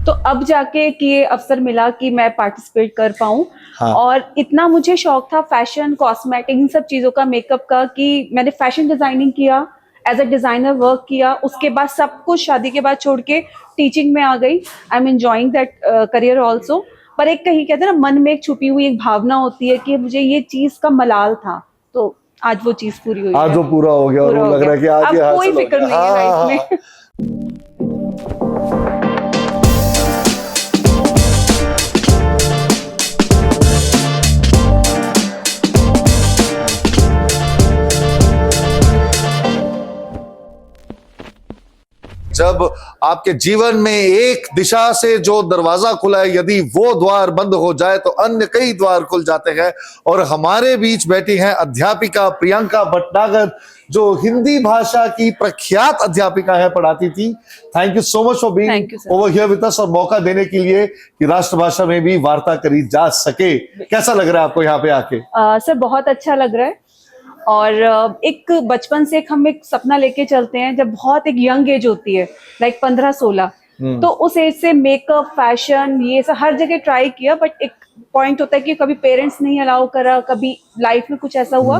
तो अब जाके कि ये अवसर मिला कि मैं पार्टिसिपेट कर पाऊं। हाँ। और इतना मुझे शौक था फैशन, कॉस्मेटिक, इन सब चीजों का, मेकअप का, कि मैंने फैशन डिजाइनिंग किया, एज अ डिजाइनर वर्क किया। उसके बाद सब कुछ शादी के बाद छोड़ के टीचिंग में आ गई। I am enjoying that career also. पर एक कहीं कहते हैं ना, मन में एक छुपी हुई एक भावना होती है कि मुझे ये चीज का मलाल था, तो आज वो चीज पूरी हुई आज है। वो पूरा हो गया और वो लग रहा है कि आज ये अब कोई हासिल हो फिक्र गया। नहीं है हाँ, लाइफ में। जब आपके जीवन में एक दिशा से जो दरवाजा खुला है, यदि वो द्वार बंद हो जाए तो अन्य कई द्वार खुल जाते हैं। और हमारे बीच बैठी हैं अध्यापिका प्रियंका भटनागर, जो हिंदी भाषा की प्रख्यात अध्यापिका है, पढ़ाती थी। Thank you so much for being over here with us और मौका देने के लिए कि राष्ट्रभाषा में भी वार्ता करी जा सके। कैसा लग रहा है आपको यहाँ पे आके? सर बहुत अच्छा लग रहा है। और एक बचपन से हम एक सपना लेके चलते हैं, जब बहुत एक यंग एज होती है, लाइक 15-16, तो उस एज से मेकअप, फैशन, ये सब हर जगह ट्राई किया। बट एक पॉइंट होता है कि कभी पेरेंट्स नहीं अलाउ करा, कभी लाइफ में कुछ ऐसा हुआ,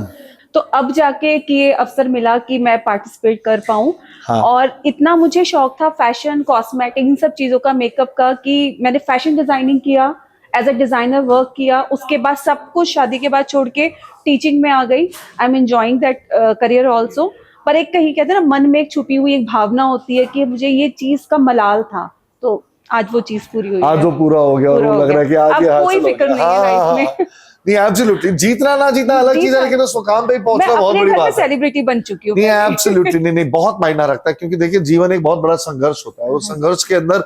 तो अब जाके कि ये अवसर मिला कि मैं पार्टिसिपेट कर पाऊं। हाँ। और इतना मुझे शौक था फैशन, कॉस्मेटिक, इन सब चीजों का, मेकअप का, कि मैंने फैशन डिजाइनिंग किया, एज अ डिजाइनर वर्क किया। उसके बाद सब कुछ शादी के बाद छोड़ के टीचिंग में आ गई। I am enjoying that career also. पर एक कहीं कहते हैं ना, मन में एक छुपी हुई एक भावना होती है कि मुझे ये चीज का मलाल था, तो आज वो चीज पूरी हुई है। आज वो पूरा हो गया और वो लग रहा है कि आज ये हासिल हो गया। कोई फिक्र नहीं है लाइफ में। नहीं, एब्सोल्युटली, जीतना ना जीतना अलग चीज है, लेकिन उस मुकाम पे पहुंचना बहुत बड़ी बात है। सेलिब्रिटी बन चुकी हूँ। नहीं, एब्सोल्युटली, नहीं, बहुत मायना रखता है, क्योंकि देखिए जीवन एक बहुत बड़ा संघर्ष होता है। उस संघर्ष के अंदर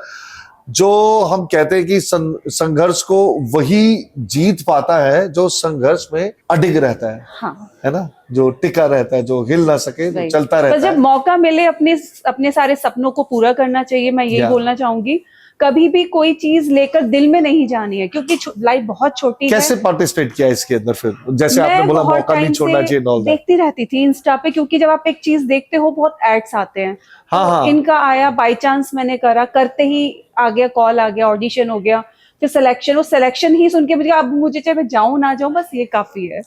जो हम कहते हैं कि संघर्ष को वही जीत पाता है जो संघर्ष में अडिग रहता है। हाँ। है ना, जो टिका रहता है, जो हिल ना सके, जो चलता रहता है। जब मौका मिले अपने सारे सपनों को पूरा करना चाहिए। मैं यही बोलना चाहूंगी, कभी भी कोई चीज लेकर दिल में नहीं जानी है, क्योंकि लाइफ बहुत छोटी है। कैसे पार्टिसिपेट किया इसके अंदर फिर? जैसे आपने बोला मौका नहीं छोड़ना चाहिए, देखती रहती थी इंस्टा पे, क्योंकि जब आप एक चीज देखते हो बहुत एड्स आते हैं। हाँ, तो इनका आया, बाय चांस मैंने करा, करते ही आ गया, कॉल आ गया, ऑडिशन हो गया, फिर सिलेक्शन। वो सिलेक्शन ही सुन के मुझे, अब मुझे चाहे मैं जाऊं ना जाऊं, बस ये काफी है।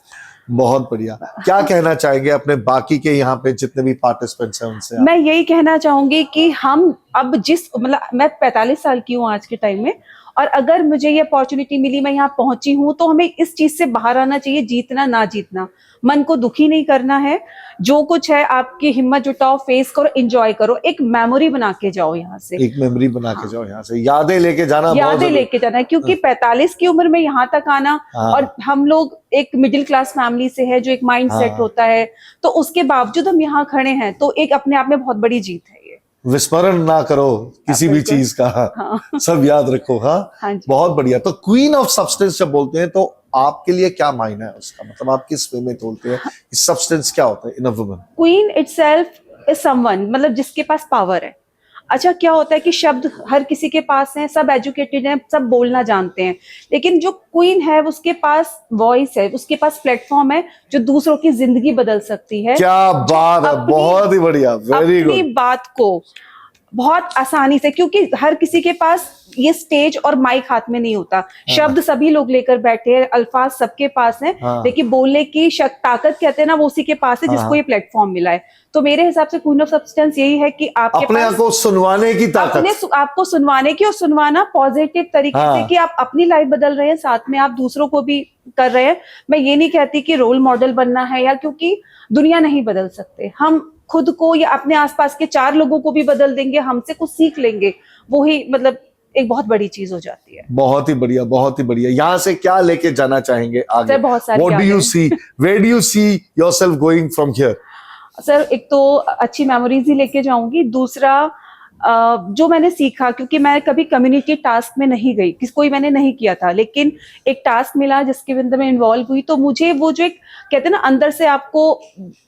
बहुत बढ़िया। क्या कहना चाहेंगे अपने बाकी के यहाँ पे जितने भी पार्टिसिपेंट्स हैं उनसे? मैं यही कहना चाहूंगी कि हम अब मैं 45 साल की हूँ आज के टाइम में, और अगर मुझे ये अपॉर्चुनिटी मिली, मैं यहाँ पहुंची हूँ, तो हमें इस चीज से बाहर आना चाहिए। जीतना ना जीतना, मन को दुखी नहीं करना है। जो कुछ है आपकी हिम्मत जुटाओ, फेस करो, एंजॉय करो, एक मेमोरी बना के जाओ यहाँ से। एक मेमोरी बना के जाओ यहाँ से, यादें लेके जाना, यादें लेके जाना है, क्योंकि 45 की उम्र में यहाँ तक आना, और हम लोग एक मिडिल क्लास फैमिली से है, जो एक माइंड सेट होता है, तो उसके बावजूद हम यहाँ खड़े हैं, तो एक अपने आप में बहुत बड़ी जीत है। विस्मरण ना करो किसी भी चीज का। हाँ। सब याद रखो। हाँ, बहुत बढ़िया। तो क्वीन ऑफ सब्सटेंस जब बोलते हैं तो आपके लिए क्या मायना है उसका? मतलब आप किस वे में बोलते हैं सब्सटेंस क्या होता है in a woman? Queen itself is someone, मतलब जिसके पास पावर है। अच्छा, क्या होता है कि शब्द हर किसी के पास है, सब एजुकेटेड हैं, सब बोलना जानते हैं, लेकिन जो क्वीन है उसके पास वॉइस है, उसके पास प्लेटफॉर्म है, जो दूसरों की जिंदगी बदल सकती है। क्या बात है, बहुत ही बढ़िया, वेरी गुड। अपनी बात को बहुत आसानी से, क्योंकि हर किसी के पास ये स्टेज और माइक हाथ में नहीं होता। शब्द सभी लोग लेकर बैठे हैं, अल्फाज सबके पास हैं, लेकिन बोलने की ताकत कहते हैं ना, वो उसी के पास है जिसको ये प्लेटफॉर्म मिला है। तो मेरे हिसाब से क्वीन ऑफ सब्सटेंस यही है कि आपके अपने पास को सुनवाने की ताकत, आपको सुनवाने की, और सुनवाना पॉजिटिव तरीके से, कि आप अपनी लाइफ बदल रहे हैं, साथ में आप दूसरों को भी कर रहे हैं। मैं ये नहीं कहती कि रोल मॉडल बनना है, या क्योंकि दुनिया नहीं बदल सकते, हम खुद को या अपने आसपास के 4 लोगों को भी बदल देंगे, हमसे कुछ सीख लेंगे, वो ही मतलब एक बहुत बड़ी चीज हो जाती है। बहुत ही बढ़िया, बहुत ही बढ़िया। यहाँ से क्या लेके जाना चाहेंगे आगे? बहुत सारी What do you see? Where do you see yourself going from here? Sir, एक तो अच्छी मेमोरीज ही लेके जाऊंगी। दूसरा, जो मैंने सीखा, क्योंकि मैं कभी कम्युनिटी टास्क में नहीं गई, कोई मैंने नहीं किया था, लेकिन एक टास्क मिला जिसके अंदर मैं इन्वॉल्व हुई, तो मुझे वो जो एक कहते हैं ना, अंदर से आपको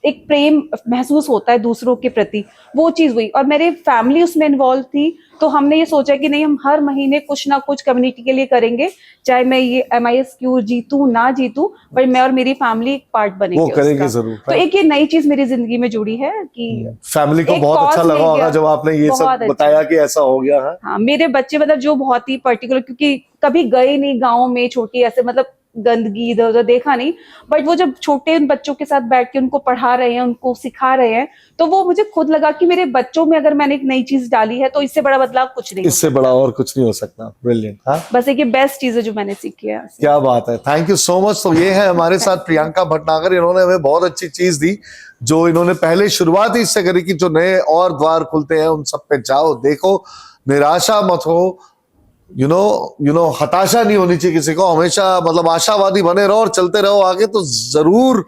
एक प्रेम महसूस होता है दूसरों के प्रति, वो चीज हुई। और मेरे फैमिली उसमें इन्वॉल्व थी, तो हमने ये सोचा कि नहीं, हम हर महीने कुछ ना कुछ कम्युनिटी के लिए करेंगे, चाहे मैं ये MISQ जीतूं ना जीतूं, पर मैं और मेरी फैमिली एक पार्ट बनेंगे वो करेंगे उसका। जरूर। तो एक ये नई चीज मेरी जिंदगी में जुड़ी है कि फैमिली को एक बहुत अच्छा cause लगा मिल होगा गया। जब आपने ये सब बहुत अच्छा। बताया कि ऐसा हो गया है। हाँ, मेरे बच्चे मतलब जो बहुत ही पर्टिकुलर, क्योंकि कभी गए नहीं गाँव में, छोटी ऐसे मतलब गंदगी इधर उधर देखा नहीं, बट वो जब छोटे उन बच्चों के साथ बैठ के उनको पढ़ा रहे हैं, उनको सिखा रहे हैं, तो वो मुझे खुद लगा कि मेरे बच्चों में अगर मैंने एक नई चीज डाली है तो इससे बड़ा बदलाव कुछ नहीं हो इससे सकता। बड़ा और कुछ नहीं हो सकता। ब्रिलियंट। हाँ, बस एक ये बेस्ट चीज है जो मैंने सीखी है। क्या बात है, थैंक यू सो मच। तो ये है हमारे साथ प्रियंका भटनागर, इन्होंने हमें बहुत अच्छी चीज दी जो इन्होंने पहले शुरुआत ही इससे करी कि जो नए और द्वार खुलते हैं उन सब पे जाओ, देखो, निराशा मत हो, यू नो हताशा नहीं होनी चाहिए किसी को, हमेशा मतलब आशावादी बने रहो और चलते रहो आगे तो जरूर।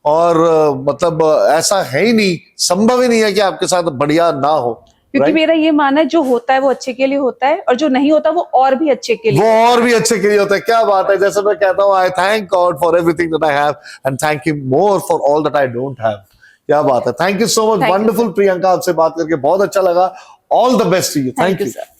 और मतलब ऐसा है ही नहीं, संभव ही नहीं है कि आपके साथ बढ़िया ना हो, क्योंकि right? मेरा ये मानना है जो होता है वो अच्छे के लिए होता है, और जो नहीं होता वो और भी अच्छे के लिए वो होता और भी अच्छे के लिए होता है। क्या बात है, जैसे मैं कहता हूँ, I thank God for everything that I have and thank him more for all that I don't have. क्या बात है, thank you so much. Thank you, wonderful sir. Priyanka, आपसे बात करके बहुत अच्छा लगा। All the best to you. Thank thank you, you. sir.